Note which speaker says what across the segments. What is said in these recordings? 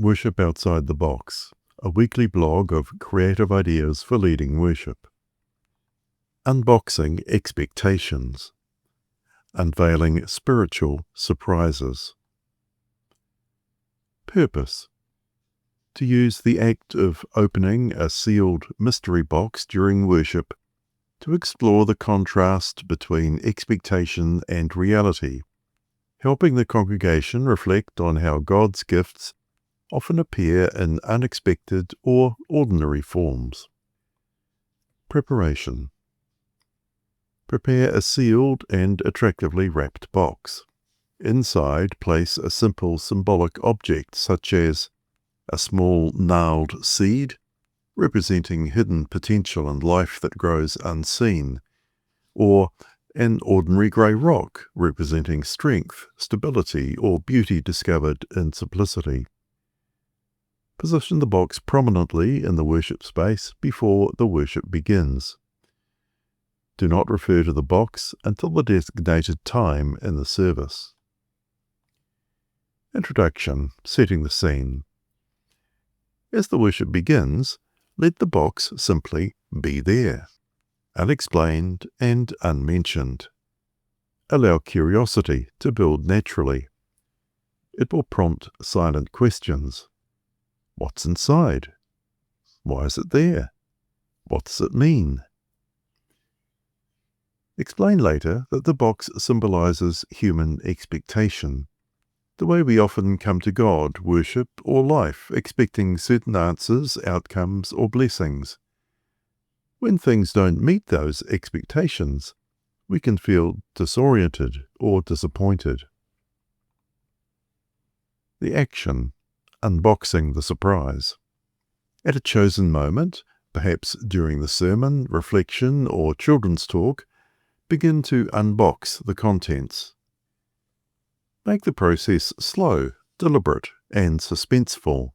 Speaker 1: Worship Outside the Box, a weekly blog of creative ideas for leading worship. Unboxing expectations. Unveiling spiritual surprises. Purpose. To use the act of opening a sealed mystery box during worship to explore the contrast between expectation and reality, helping the congregation reflect on how God's gifts often appear in unexpected or ordinary forms. Preparation. Prepare a sealed and attractively wrapped box. Inside, place a simple symbolic object such as a small gnarled seed, representing hidden potential and life that grows unseen, or an ordinary grey rock, representing strength, stability, or beauty discovered in simplicity. Position the box prominently in the worship space before the worship begins. Do not refer to the box until the designated time in the service. Introduction, setting the scene. As the worship begins, let the box simply be there, unexplained and unmentioned. Allow curiosity to build naturally. It will prompt silent questions. What's inside? Why is it there? What does it mean? Explain later that the box symbolizes human expectation, the way we often come to God, worship, or life, expecting certain answers, outcomes, or blessings. When things don't meet those expectations, we can feel disoriented or disappointed. The action. Unboxing the surprise. At a chosen moment, perhaps during the sermon, reflection, or children's talk, begin to unbox the contents. Make the process slow, deliberate, and suspenseful.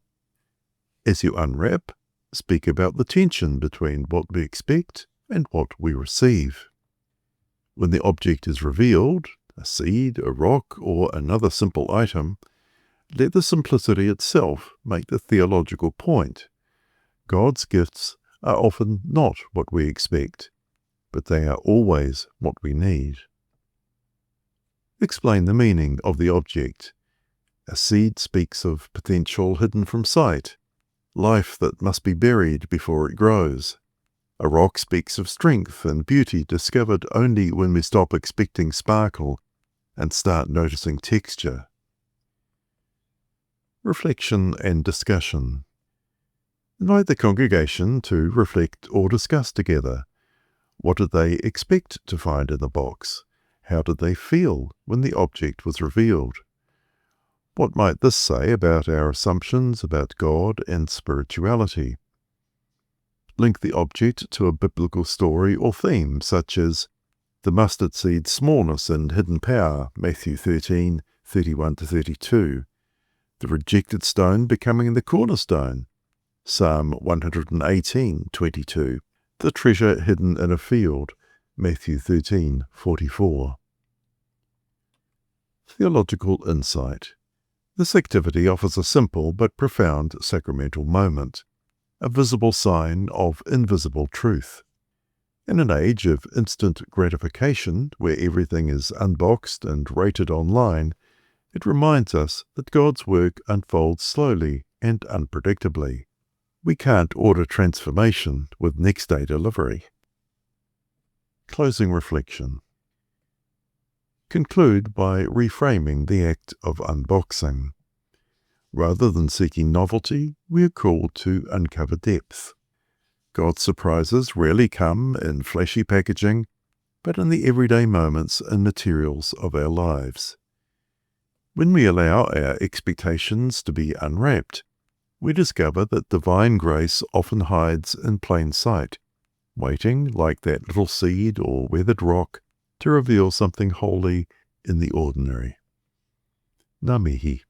Speaker 1: As you unwrap, speak about the tension between what we expect and what we receive. When the object is revealed, a seed, a rock, or another simple item, let the simplicity itself make the theological point. God's gifts are often not what we expect, but they are always what we need. Explain the meaning of the object. A seed speaks of potential hidden from sight, life that must be buried before it grows. A rock speaks of strength and beauty discovered only when we stop expecting sparkle and start noticing texture. Reflection and discussion. Invite the congregation to reflect or discuss together. What did they expect to find in the box? How did they feel when the object was revealed? What might this say about our assumptions about God and spirituality? Link the object to a biblical story or theme, such as the mustard seed's smallness and hidden power, Matthew 13, 31-32. The rejected stone becoming the cornerstone, Psalm 118:22. The treasure hidden in a field, Matthew 13:44. Theological insight. This activity offers a simple but profound sacramental moment, a visible sign of invisible truth. In an age of instant gratification, where everything is unboxed and rated online, it reminds us that God's work unfolds slowly and unpredictably. We can't order transformation with next-day delivery. Closing reflection. Conclude by reframing the act of unboxing. Rather than seeking novelty, we are called to uncover depth. God's surprises rarely come in flashy packaging, but in the everyday moments and materials of our lives. When we allow our expectations to be unwrapped, we discover that divine grace often hides in plain sight, waiting, like that little seed or weathered rock, to reveal something holy in the ordinary. Ngā mihi.